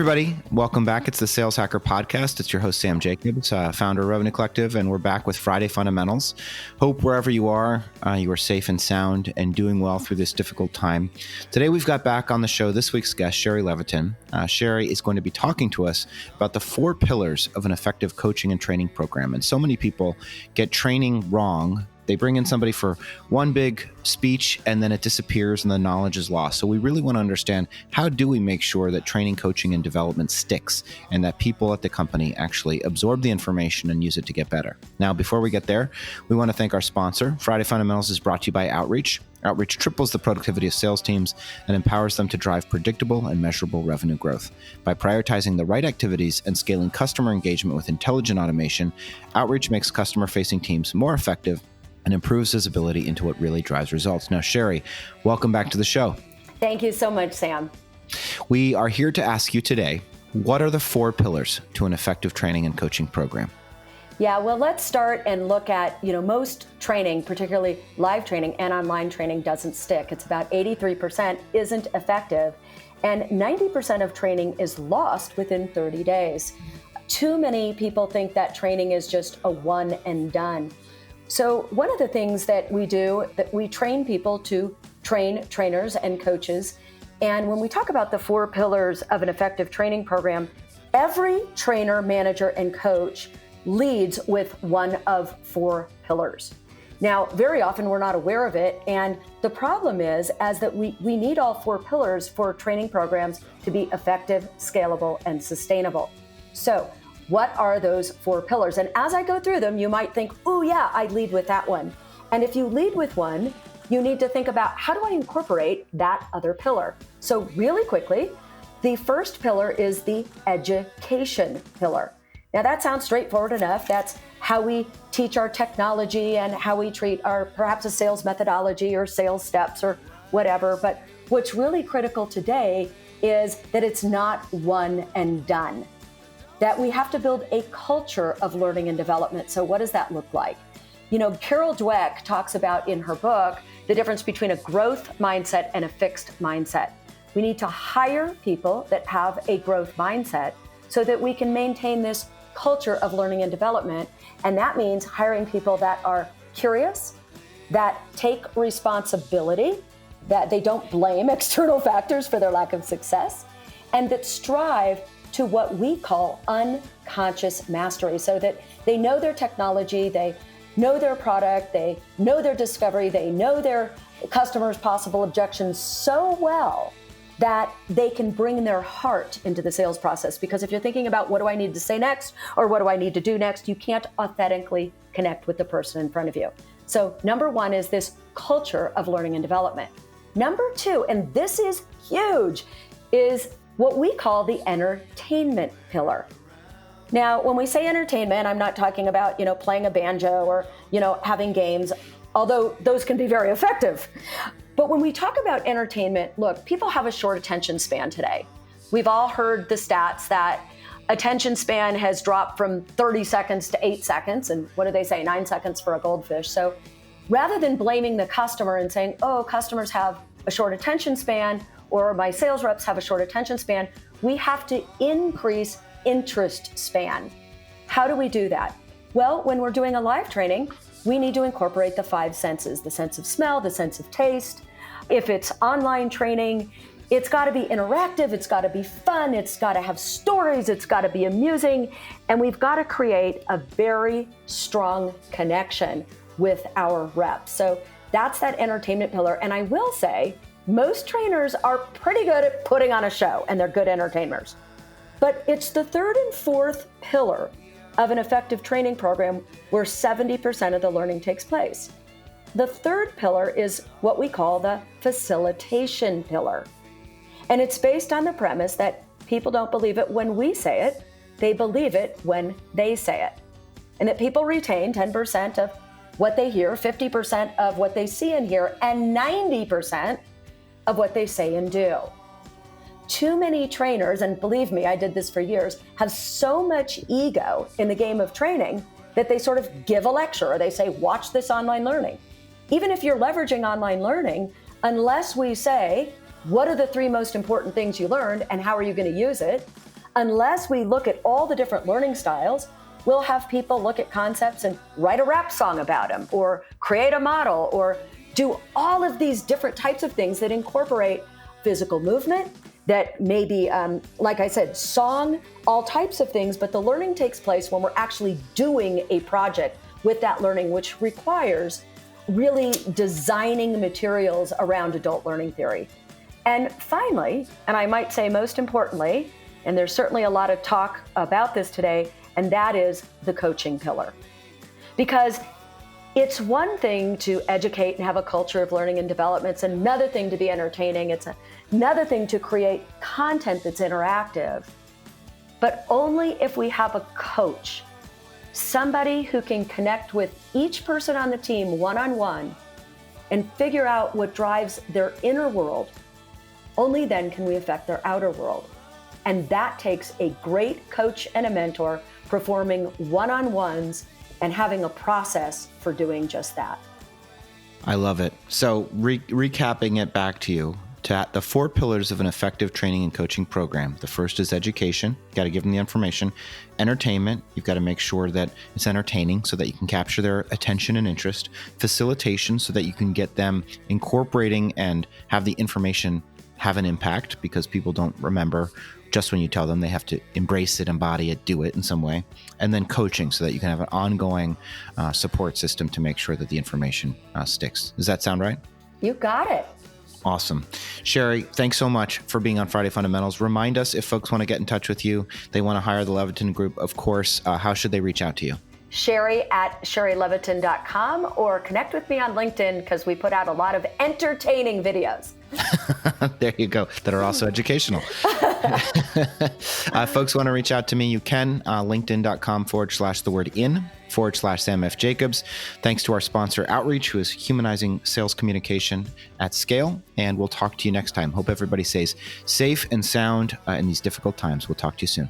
everybody. Welcome back. It's the Sales Hacker Podcast. It's your host, Sam Jacobs, founder of Revenue Collective, and we're back with Friday Fundamentals. Hope wherever you are safe and sound and doing well through this difficult time. Today, we've got back on the show this week's guest, Shari Levitin. Shari is going to be talking to us about the 4 pillars of an effective coaching and training program. And so many people get training wrong. They bring in somebody for one big speech and then it disappears and the knowledge is lost. So we really want to understand, how do we make sure that training, coaching, and development sticks and that people at the company actually absorb the information and use it to get better? Now, before we get there, we want to thank our sponsor. Friday Fundamentals is brought to you by Outreach. Outreach triples the productivity of sales teams and empowers them to drive predictable and measurable revenue growth. By prioritizing the right activities and scaling customer engagement with intelligent automation, Outreach makes customer-facing teams more effective and improves visibility into what really drives results. Now, Shari, welcome back to the show. Thank you so much, Sam. We are here to ask you today, what are the 4 pillars to an effective training and coaching program? Yeah, well, let's start and look at, most training, particularly live training and online training, doesn't stick. It's about 83% isn't effective, and 90% of training is lost within 30 days. Too many people think that training is just a one and done. So one of the things that we do, that we train people to train trainers and coaches. And when we talk about the 4 pillars of an effective training program, every trainer, manager, and coach leads with one of 4 pillars. Now, very often we're not aware of it. And the problem is that we need all 4 pillars for training programs to be effective, scalable, and sustainable. So what are those 4 pillars? And as I go through them, you might think, oh yeah, I'd lead with that one. And if you lead with one, you need to think about, how do I incorporate that other pillar? So really quickly, the first pillar is the education pillar. Now that sounds straightforward enough. That's how we teach our technology and how we treat our, perhaps a sales methodology or sales steps or whatever. But what's really critical today is that it's not one and done. That we have to build a culture of learning and development. So what does that look like? Carol Dweck talks about in her book the difference between a growth mindset and a fixed mindset. We need to hire people that have a growth mindset so that we can maintain this culture of learning and development. And that means hiring people that are curious, that take responsibility, that they don't blame external factors for their lack of success, and that strive to what we call unconscious mastery, so that they know their technology, they know their product, they know their discovery, they know their customers' possible objections so well that they can bring their heart into the sales process. Because if you're thinking about what do I need to say next or what do I need to do next, you can't authentically connect with the person in front of you. So number 1 is this culture of learning and development. Number 2, and this is huge, is what we call the entertainment pillar. Now, when we say entertainment, I'm not talking about, playing a banjo or, having games, although those can be very effective. But when we talk about entertainment, look, people have a short attention span today. We've all heard the stats that attention span has dropped from 30 seconds to 8 seconds. And what do they say? 9 seconds for a goldfish. So rather than blaming the customer and saying, oh, customers have a short attention span, or my sales reps have a short attention span, we have to increase interest span. How do we do that? Well, when we're doing a live training, we need to incorporate the 5 senses, the sense of smell, the sense of taste. If it's online training, it's got to be interactive, it's got to be fun, it's got to have stories, it's got to be amusing, and we've got to create a very strong connection with our reps. So that's that entertainment pillar. And I will say, most trainers are pretty good at putting on a show, and they're good entertainers. But it's the 3rd and 4th pillar of an effective training program where 70% of the learning takes place. The 3rd pillar is what we call the facilitation pillar. And it's based on the premise that people don't believe it when we say it, they believe it when they say it. And that people retain 10% of what they hear, 50% of what they see and hear, and 90% of what they say and do. Too many trainers, and believe me, I did this for years, have so much ego in the game of training that they sort of give a lecture or they say, watch this online learning. Even if you're leveraging online learning, unless we say, what are the 3 most important things you learned and how are you going to use it? unless we look at all the different learning styles, we'll have people look at concepts and write a rap song about them, or create a model, or do all of these different types of things that incorporate physical movement, that maybe, like I said, song, all types of things, but the learning takes place when we're actually doing a project with that learning, which requires really designing materials around adult learning theory. And finally, and I might say most importantly, and there's certainly a lot of talk about this today, and that is the coaching pillar. Because it's one thing to educate and have a culture of learning and development. It's another thing to be entertaining. It's another thing to create content that's interactive. But only if we have a coach, somebody who can connect with each person on the team one-on-one and figure out what drives their inner world, only then can we affect their outer world. And that takes a great coach and a mentor performing one-on-ones and having a process for doing just that. I love it. So recapping it back to you, to the 4 pillars of an effective training and coaching program. The first is education. You got to give them the information. Entertainment. You've got to make sure that it's entertaining so that you can capture their attention and interest. Facilitation, so that you can get them incorporating and have the information have an impact, because people don't remember just when you tell them. They have to embrace it, embody it, do it in some way. And then coaching, so that you can have an ongoing support system to make sure that the information sticks. Does that sound right? You got it. Awesome. Shari, thanks so much for being on Friday Fundamentals. Remind us, if folks want to get in touch with you, they want to hire the Levitin Group, of course, how should they reach out to you? Shari at sharilevitin.com, or connect with me on LinkedIn, because we put out a lot of entertaining videos. There you go. That are also educational. Folks want to reach out to me, you can, linkedin.com/in/Sam F. Jacobs. Thanks to our sponsor, Outreach, who is humanizing sales communication at scale. And we'll talk to you next time. Hope everybody stays safe and sound in these difficult times. We'll talk to you soon.